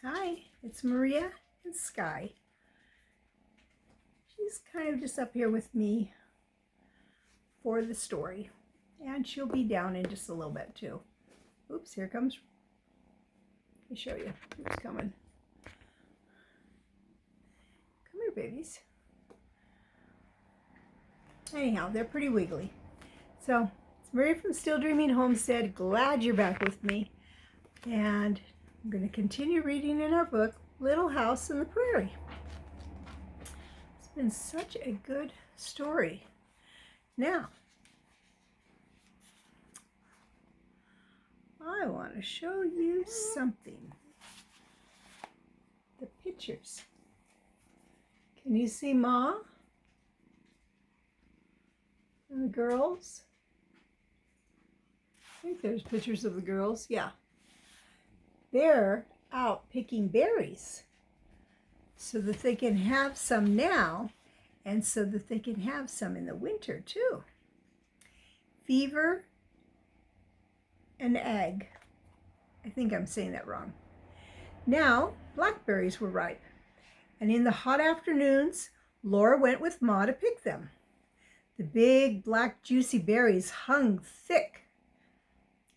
Hi, it's Maria and Sky. She's kind of just up here with me for the story. And she'll be down in just a little bit too. Oops, here comes. Let me show you who's coming. Come here, babies. Anyhow, they're pretty wiggly. So, it's Maria from Still Dreaming Homestead. Glad you're back with me. And I'm going to continue reading in our book, Little House in the Prairie. It's been such a good story. Now, I want to show you something. The pictures. Can you see Ma? And the girls? I think there's pictures of the girls. Yeah. They're out picking berries so that they can have some now and so that they can have some in the winter too. Fever and egg. I think I'm saying that wrong. Now, blackberries were ripe, and in the hot afternoons, Laura went with Ma to pick them. The big, black, juicy berries hung thick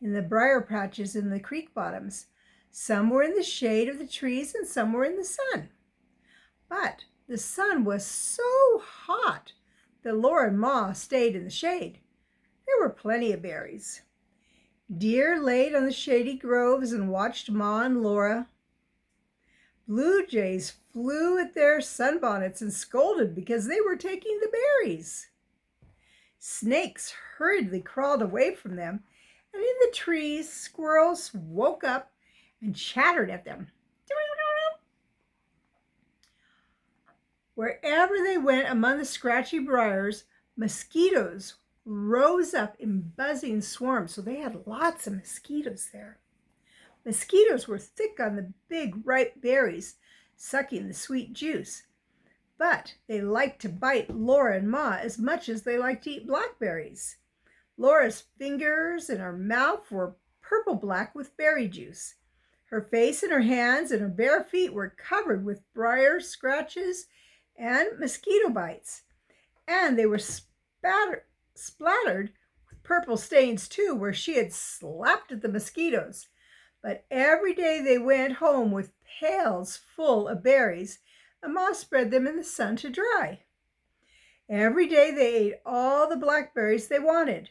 in the briar patches in the creek bottoms. Some were in the shade of the trees and some were in the sun. But the sun was so hot that Laura and Ma stayed in the shade. There were plenty of berries. Deer laid on the shady groves and watched Ma and Laura. Blue jays flew at their sunbonnets and scolded because they were taking the berries. Snakes hurriedly crawled away from them, and in the trees, squirrels woke up and chattered at them. Wherever they went among the scratchy briars, mosquitoes rose up in buzzing swarms, so they had lots of mosquitoes there. Mosquitoes were thick on the big ripe berries, sucking the sweet juice, but they liked to bite Laura and Ma as much as they liked to eat blackberries. Laura's fingers and her mouth were purple-black with berry juice. Her face and her hands and her bare feet were covered with briar scratches and mosquito bites, and they were splattered with purple stains too, where she had slapped at the mosquitoes. But every day they went home with pails full of berries, and Ma spread them in the sun to dry. Every day they ate all the blackberries they wanted,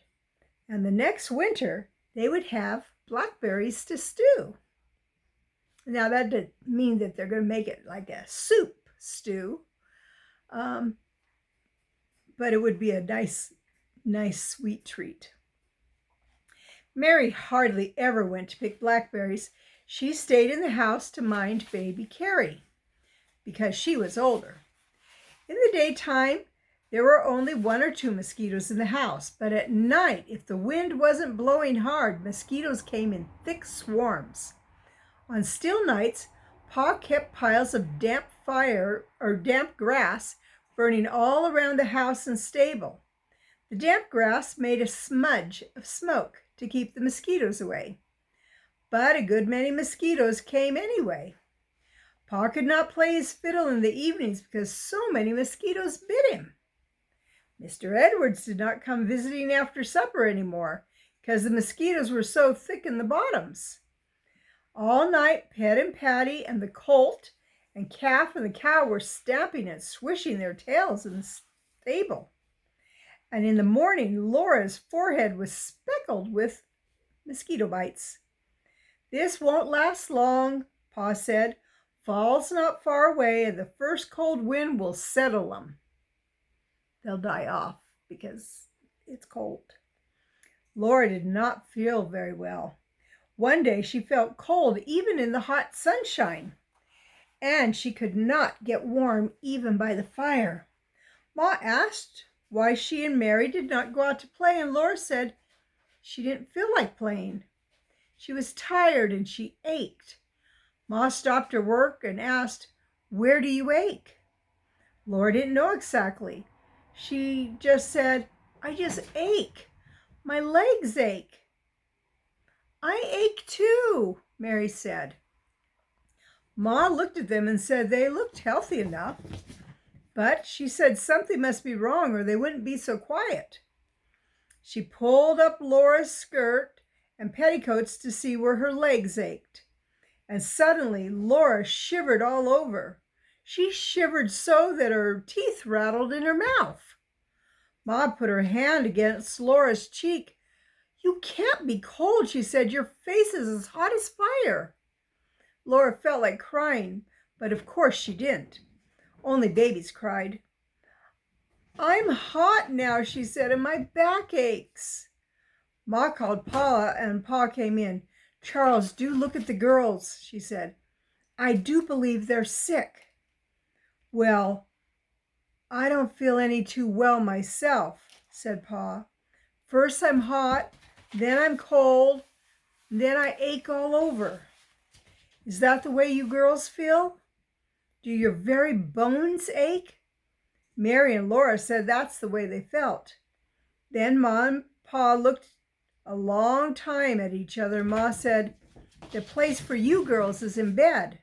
and the next winter they would have blackberries to stew. Now that doesn't mean that they're going to make it like a soup stew, but it would be a nice sweet treat. Mary hardly ever went to pick blackberries. She stayed in the house to mind baby Carrie because she was older. In the daytime, there were only 1 or 2 mosquitoes in the house, but at night, if the wind wasn't blowing hard, mosquitoes came in thick swarms. On still nights, Pa kept piles of damp grass burning all around the house and stable. The damp grass made a smudge of smoke to keep the mosquitoes away. But a good many mosquitoes came anyway. Pa could not play his fiddle in the evenings because so many mosquitoes bit him. Mr. Edwards did not come visiting after supper anymore because the mosquitoes were so thick in the bottoms. All night, Pet and Patty and the colt and calf and the cow were stamping and swishing their tails in the stable. And in the morning, Laura's forehead was speckled with mosquito bites. "This won't last long," Pa said. "Fall's not far away, and the first cold wind will settle them. They'll die off because it's cold." Laura did not feel very well. One day she felt cold even in the hot sunshine, and she could not get warm even by the fire. Ma asked why she and Mary did not go out to play, and Laura said she didn't feel like playing. She was tired and she ached. Ma stopped her work and asked, "Where do you ache?" Laura didn't know exactly. She just said, "I just ache. My legs ache." "I ache too," Mary said. Ma looked at them and said they looked healthy enough, but she said something must be wrong or they wouldn't be so quiet. She pulled up Laura's skirt and petticoats to see where her legs ached, and suddenly Laura shivered all over. She shivered so that her teeth rattled in her mouth. Ma put her hand against Laura's cheek. "You can't be cold," she said. "Your face is as hot as fire." Laura felt like crying, but of course she didn't. Only babies cried. "I'm hot now," she said, "and my back aches." Ma called Pa, and Pa came in. "Charles, do look at the girls," she said. "I do believe they're sick." "Well, I don't feel any too well myself," said Pa. "First I'm hot, then I'm cold, then I ache all over." "Is that the way you girls feel? Do your very bones ache?" Mary and Laura said that's the way they felt. Then Ma and Pa looked a long time at each other. Ma said, "The place for you girls is in bed."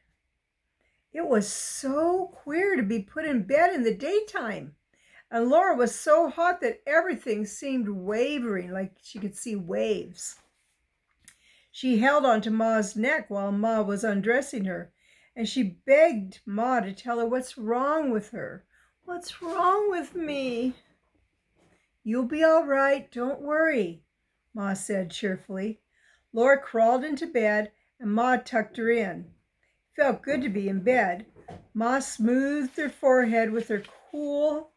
It was so queer to be put in bed in the daytime. And Laura was so hot that everything seemed wavering, like she could see waves. She held onto Ma's neck while Ma was undressing her, and she begged Ma to tell her what's wrong with her. "What's wrong with me?" "You'll be all right, don't worry," Ma said cheerfully. Laura crawled into bed, and Ma tucked her in. It felt good to be in bed. Ma smoothed her forehead with her cool,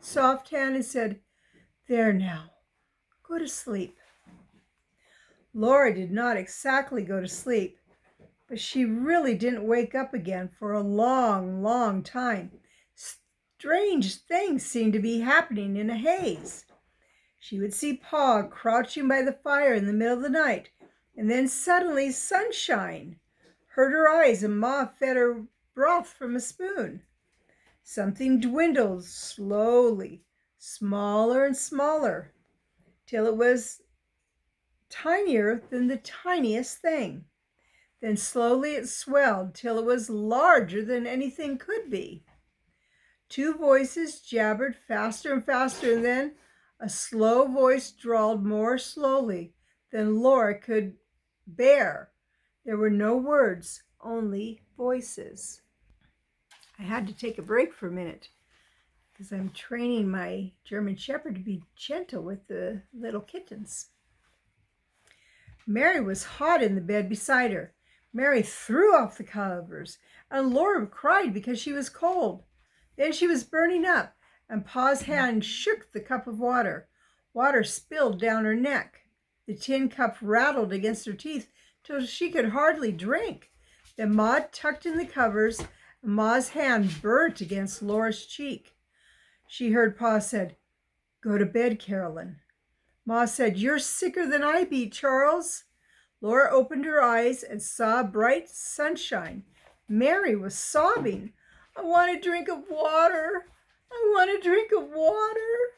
soft hand and said, "There now, go to sleep." Laura did not exactly go to sleep, but she really didn't wake up again for a long, long time. Strange things seemed to be happening in a haze. She would see Pa crouching by the fire in the middle of the night, and then suddenly sunshine. Hurt her eyes, and Ma fed her broth from a spoon. Something dwindled slowly, smaller and smaller, till it was tinier than the tiniest thing. Then slowly it swelled till it was larger than anything could be. Two voices jabbered faster and faster, and then a slow voice drawled more slowly than Laura could bear. There were no words, only voices. I had to take a break for a minute because I'm training my German Shepherd to be gentle with the little kittens. Mary was hot in the bed beside her. Mary threw off the covers, and Laura cried because she was cold. Then she was burning up, and Pa's hand shook the cup of water. Water spilled down her neck. The tin cup rattled against her teeth till she could hardly drink. Then Ma tucked in the covers, and Ma's hand burnt against Laura's cheek. She heard Pa said, "Go to bed, Carolyn." Ma said, "You're sicker than I be, Charles." Laura opened her eyes and saw bright sunshine. Mary was sobbing. "I want a drink of water. I want a drink of water."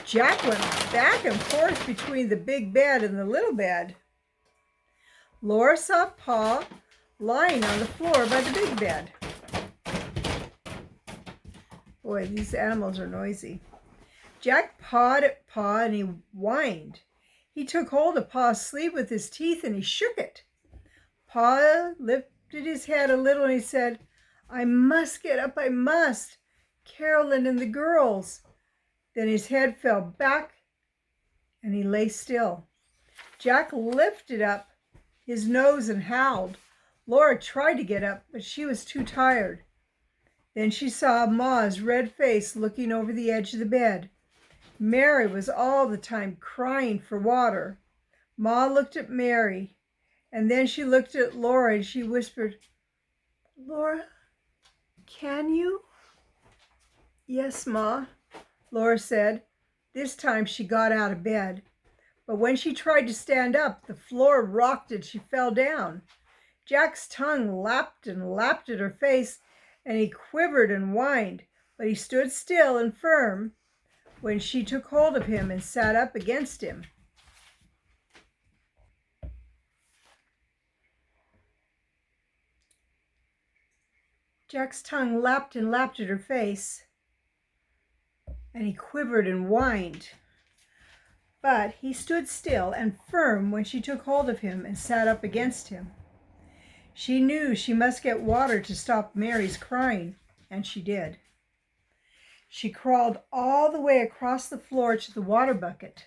Jack went back and forth between the big bed and the little bed. Laura saw Pa lying on the floor by the big bed. Boy, these animals are noisy. Jack pawed at Pa and he whined. He took hold of Pa's sleeve with his teeth and he shook it. Pa lifted his head a little and he said, "I must get up, I must. Carolyn and the girls." Then his head fell back and he lay still. Jack lifted up his nose and howled. Laura tried to get up, but she was too tired. Then she saw Ma's red face looking over the edge of the bed. Mary was all the time crying for water. Ma looked at Mary, and then she looked at Laura and she whispered, "Laura, can you?" "Yes, Ma," Laura said. This time she got out of bed. But when she tried to stand up, the floor rocked and she fell down. Jack's tongue lapped and lapped at her face, and he quivered and whined, but he stood still and firm when she took hold of him and sat up against him. Jack's tongue lapped and lapped at her face, and he quivered and whined. But he stood still and firm when she took hold of him and sat up against him. She knew she must get water to stop Mary's crying, and she did. She crawled all the way across the floor to the water bucket.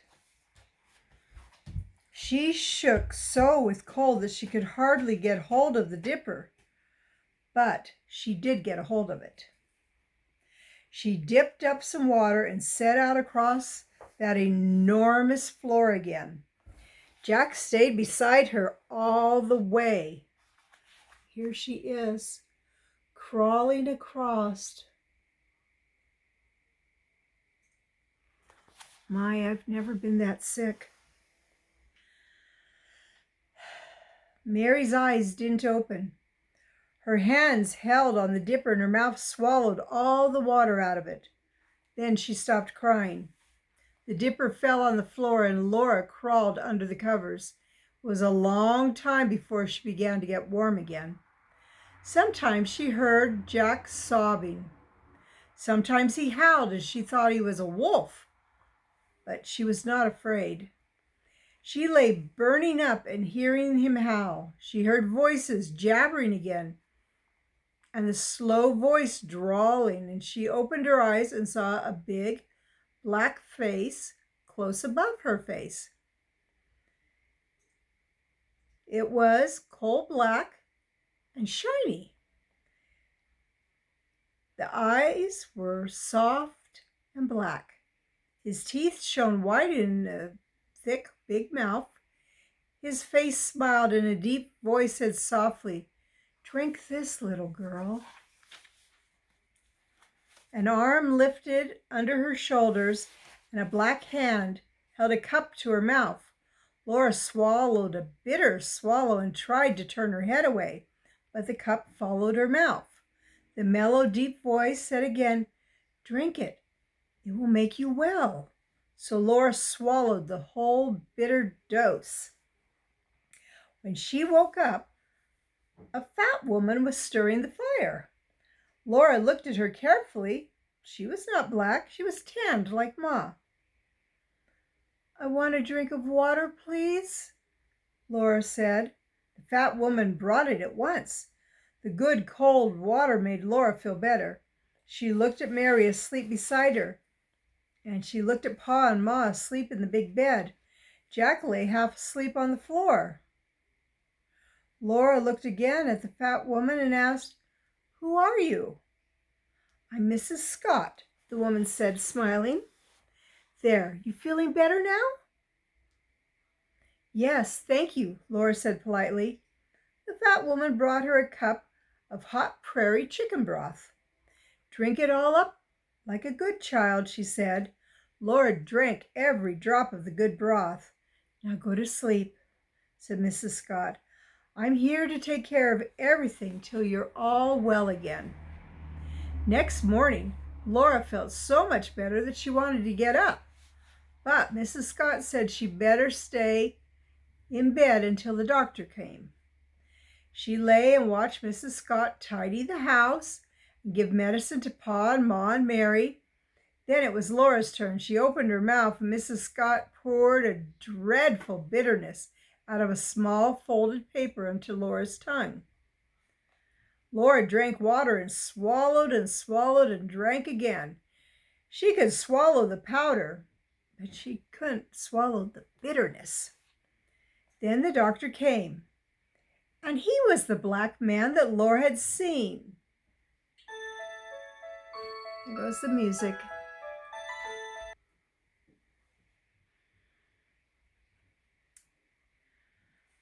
She shook so with cold that she could hardly get hold of the dipper, but she did get a hold of it. She dipped up some water and set out across that enormous floor again. Jack stayed beside her all the way. Here she is, crawling across. My, I've never been that sick. Mary's eyes didn't open. Her hands held on the dipper and her mouth swallowed all the water out of it. Then she stopped crying. The dipper fell on the floor and Laura crawled under the covers. It was a long time before she began to get warm again. Sometimes she heard Jack sobbing. Sometimes he howled as she thought he was a wolf. But she was not afraid. She lay burning up and hearing him howl. She heard voices jabbering again and the slow voice drawling, and she opened her eyes and saw a big black face close above her face. It was coal black and shiny. The eyes were soft and black. His teeth shone white in a thick, big mouth. His face smiled and a deep voice said softly, "Drink this, little girl." An arm lifted under her shoulders and a black hand held a cup to her mouth. Laura swallowed a bitter swallow and tried to turn her head away, but the cup followed her mouth. The mellow, deep voice said again, "Drink it. It will make you well." So Laura swallowed the whole bitter dose. When she woke up, a fat woman was stirring the fire. Laura looked at her carefully. She was not black. She was tanned like Ma. "I want a drink of water, please," Laura said. The fat woman brought it at once. The good cold water made Laura feel better. She looked at Mary asleep beside her, and she looked at Pa and Ma asleep in the big bed. Jack lay half asleep on the floor. Laura looked again at the fat woman and asked, "Who are you?" "I'm Mrs. Scott," the woman said, smiling. "There, you feeling better now?" "Yes, thank you," Laura said politely. The fat woman brought her a cup of hot prairie chicken broth. "Drink it all up like a good child," she said. Laura drank every drop of the good broth. "Now go to sleep," said Mrs. Scott. "I'm here to take care of everything till you're all well again." Next morning, Laura felt so much better that she wanted to get up. But Mrs. Scott said she'd better stay in bed until the doctor came. She lay and watched Mrs. Scott tidy the house and give medicine to Pa and Ma and Mary. Then it was Laura's turn. She opened her mouth and Mrs. Scott poured a dreadful bitterness out of a small folded paper onto Laura's tongue. Laura drank water and swallowed and drank again. She could swallow the powder, but she couldn't swallow the bitterness. Then the doctor came, and he was the black man that Laura had seen. There goes the music.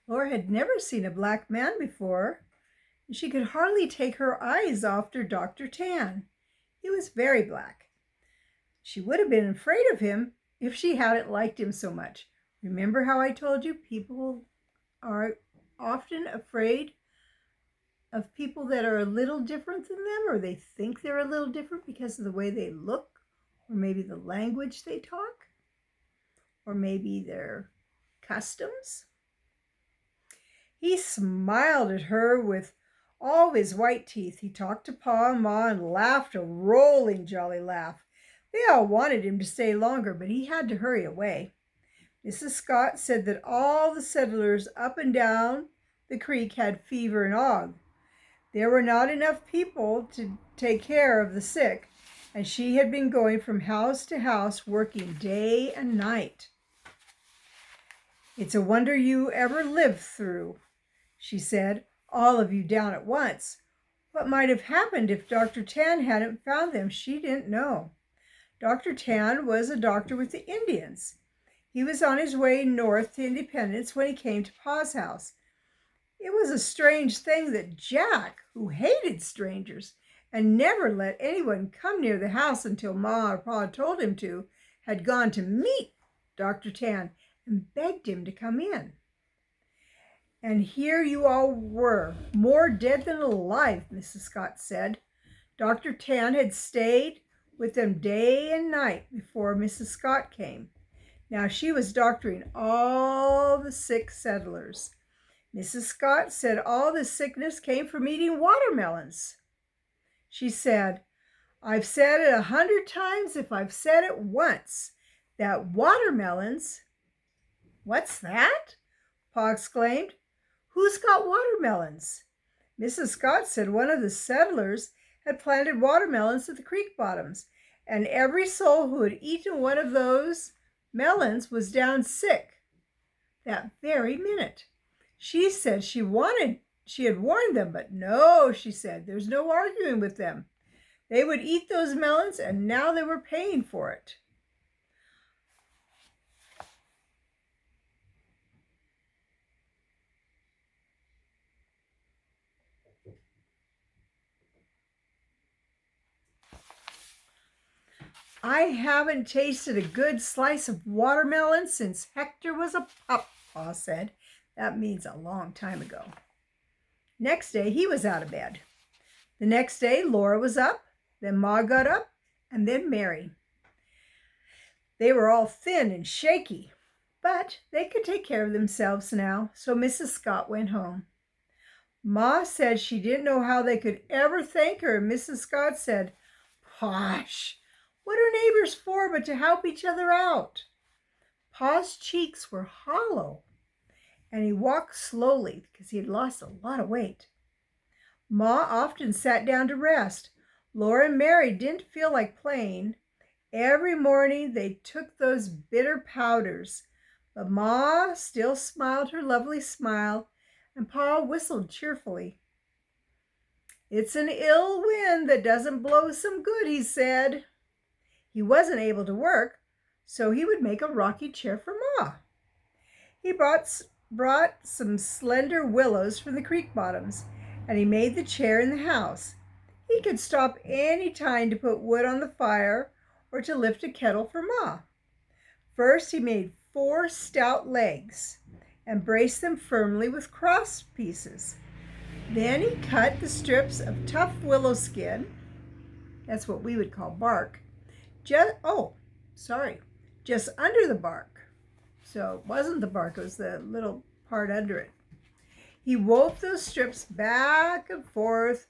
Laura had never seen a black man before, and she could hardly take her eyes off Dr. Tan. He was very black. She would have been afraid of him if she hadn't liked him so much. Remember how I told you people are often afraid of people that are a little different than them, or they think they're a little different because of the way they look, or maybe the language they talk, or maybe their customs? He smiled at her with all his white teeth, he talked to Pa and Ma and laughed a rolling, jolly laugh. They all wanted him to stay longer, but he had to hurry away. Mrs. Scott said that all the settlers up and down the creek had fever and ague. There were not enough people to take care of the sick, and she had been going from house to house working day and night. "It's a wonder you ever lived through," she said, "all of you down at once. What might have happened if Dr. Tan hadn't found them, she didn't know." Dr. Tan was a doctor with the Indians. He was on his way north to Independence when he came to Pa's house. It was a strange thing that Jack, who hated strangers and never let anyone come near the house until Ma or Pa told him to, had gone to meet Dr. Tan and begged him to come in. "And here you all were, more dead than alive," Mrs. Scott said. Dr. Tan had stayed with them day and night before Mrs. Scott came. Now she was doctoring all the sick settlers. Mrs. Scott said all the sickness came from eating watermelons. She said, "I've said it 100 times if I've said it once, that watermelons—" "What's that?" Pa exclaimed. "Who's got watermelons?" Mrs. Scott said one of the settlers had planted watermelons at the creek bottoms, and every soul who had eaten one of those melons was down sick that very minute. She said she had warned them, but no, she said, there's no arguing with them. They would eat those melons, and now they were paying for it. "I haven't tasted a good slice of watermelon since Hector was a pup," Pa said. That means a long time ago. Next day, he was out of bed. The next day, Laura was up, then Ma got up, and then Mary. They were all thin and shaky, but they could take care of themselves now, so Mrs. Scott went home. Ma said she didn't know how they could ever thank her, and Mrs. Scott said, "Posh! What are neighbors for but to help each other out?" Pa's cheeks were hollow, and he walked slowly because he had lost a lot of weight. Ma often sat down to rest. Laura and Mary didn't feel like playing. Every morning they took those bitter powders, but Ma still smiled her lovely smile, and Pa whistled cheerfully. "It's an ill wind that doesn't blow some good," he said. He wasn't able to work, so he would make a rocking chair for Ma. He brought some slender willows from the creek bottoms, and he made the chair in the house. He could stop any time to put wood on the fire or to lift a kettle for Ma. First, he made 4 stout legs and braced them firmly with cross pieces. Then he cut the strips of tough willow skin, that's what we would call bark, just under the bark. So it wasn't the bark, it was the little part under it. He wove those strips back and forth,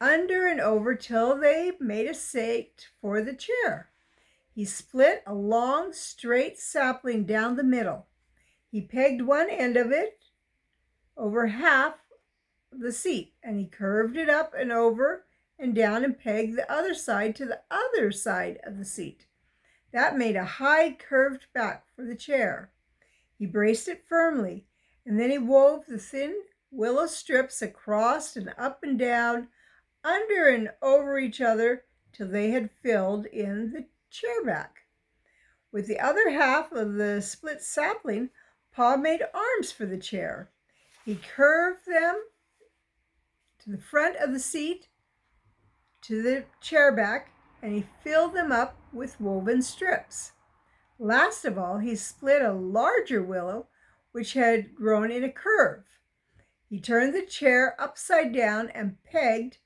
under and over, till they made a seat for the chair. He split a long, straight sapling down the middle. He pegged one end of it over half of the seat, and he curved it up and over and down and pegged the other side to the other side of the seat. That made a high curved back for the chair. He braced it firmly, and then he wove the thin willow strips across and up and down, under and over each other, till they had filled in the chair back. With the other half of the split sapling, Pa made arms for the chair. He curved them to the front of the seat, to the chair back, and he filled them up with woven strips. Last of all, he split a larger willow which had grown in a curve. He turned the chair upside down and pegged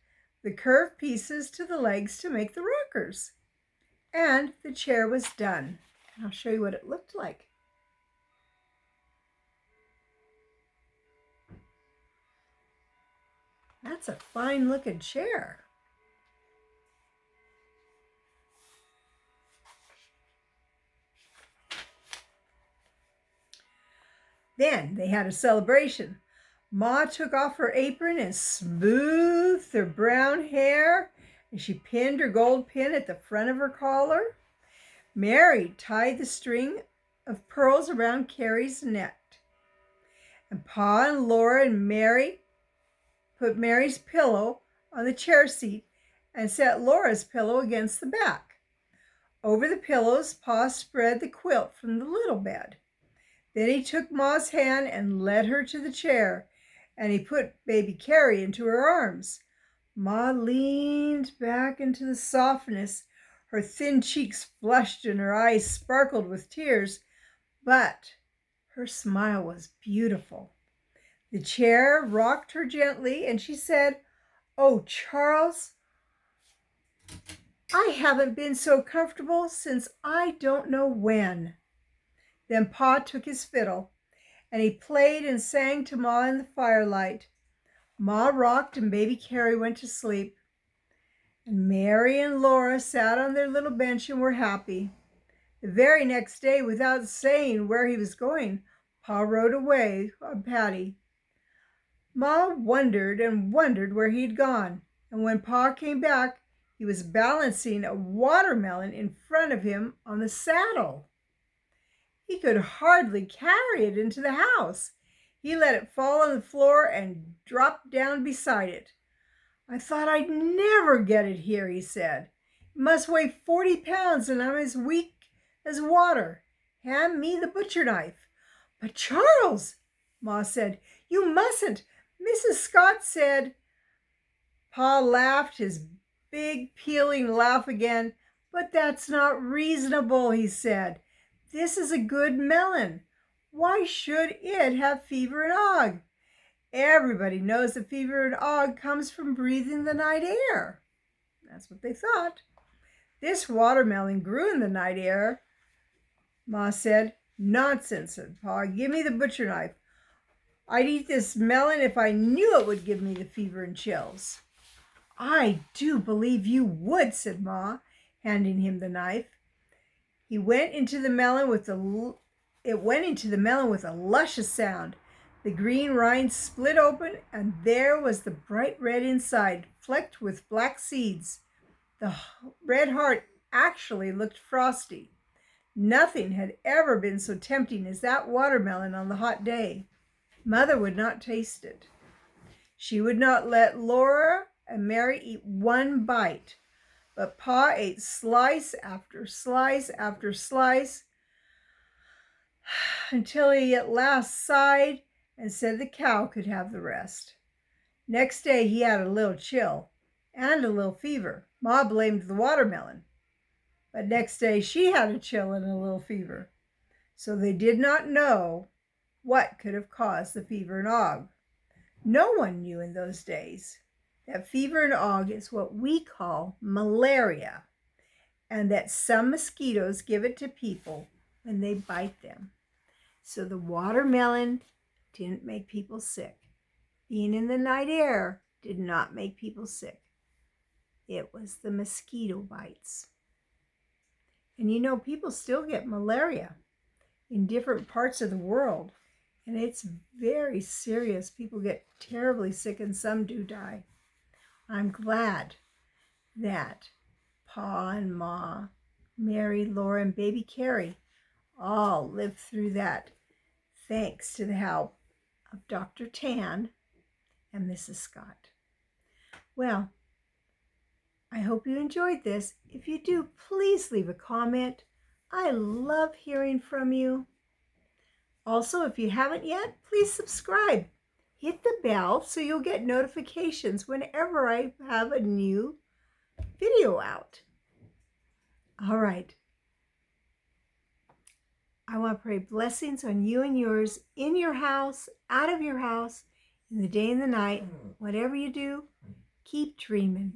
the curved pieces to the legs to make the rockers. And the chair was done. I'll show you what it looked like. That's a fine looking chair. Then they had a celebration. Ma took off her apron and smoothed her brown hair, and she pinned her gold pin at the front of her collar. Mary tied the string of pearls around Carrie's neck. And Pa and Laura and Mary put Mary's pillow on the chair seat and set Laura's pillow against the back. Over the pillows, Pa spread the quilt from the little bed. Then he took Ma's hand and led her to the chair, and he put baby Carrie into her arms. Ma leaned back into the softness. Her thin cheeks flushed and her eyes sparkled with tears, but her smile was beautiful. The chair rocked her gently, and she said, "Oh, Charles, I haven't been so comfortable since I don't know when." Then Pa took his fiddle, and he played and sang to Ma in the firelight. Ma rocked, and baby Carrie went to sleep. And Mary and Laura sat on their little bench and were happy. The very next day, without saying where he was going, Pa rode away on Patty. Ma wondered and wondered where he'd gone, and when Pa came back, he was balancing a watermelon in front of him on the saddle. He could hardly carry it into the house. He let it fall on the floor and dropped down beside it. "I thought I'd never get it here," he said. "It must weigh 40 pounds, and I'm as weak as water. Hand me the butcher knife." "But Charles," Ma said, "you mustn't. Mrs. Scott said—" Pa laughed his big pealing laugh again. "But that's not reasonable," he said. "This is a good melon. Why should it have fever and ague? Everybody knows that fever and ague comes from breathing the night air." That's what they thought. "This watermelon grew in the night air," Ma said. "Nonsense," said Pa. "Give me the butcher knife. I'd eat this melon if I knew it would give me the fever and chills." "I do believe you would," said Ma, handing him the knife. It went into the melon with a luscious sound. The green rind split open, and there was the bright red inside, flecked with black seeds. The red heart actually looked frosty. Nothing had ever been so tempting as that watermelon on the hot day. Mother would not taste it. She would not let Laura and Mary eat one bite, but Pa ate slice after slice after slice until he at last sighed and said the cow could have the rest. Next day he had a little chill and a little fever. Ma blamed the watermelon, but next day she had a chill and a little fever. So they did not know what could have caused the fever and ague. No one knew in those days that fever and ague is what we call malaria, and that some mosquitoes give it to people when they bite them. So the watermelon didn't make people sick. Being in the night air did not make people sick. It was the mosquito bites. And you know, people still get malaria in different parts of the world, and it's very serious. People get terribly sick, and some do die. I'm glad that Pa and Ma, Mary, Laura, and baby Carrie all lived through that, thanks to the help of Dr. Tan and Mrs. Scott. Well, I hope you enjoyed this. If you do, please leave a comment. I love hearing from you. Also, if you haven't yet, please subscribe. Hit the bell so you'll get notifications whenever I have a new video out. All right. I want to pray blessings on you and yours, in your house, out of your house, in the day and the night. Whatever you do, keep dreaming.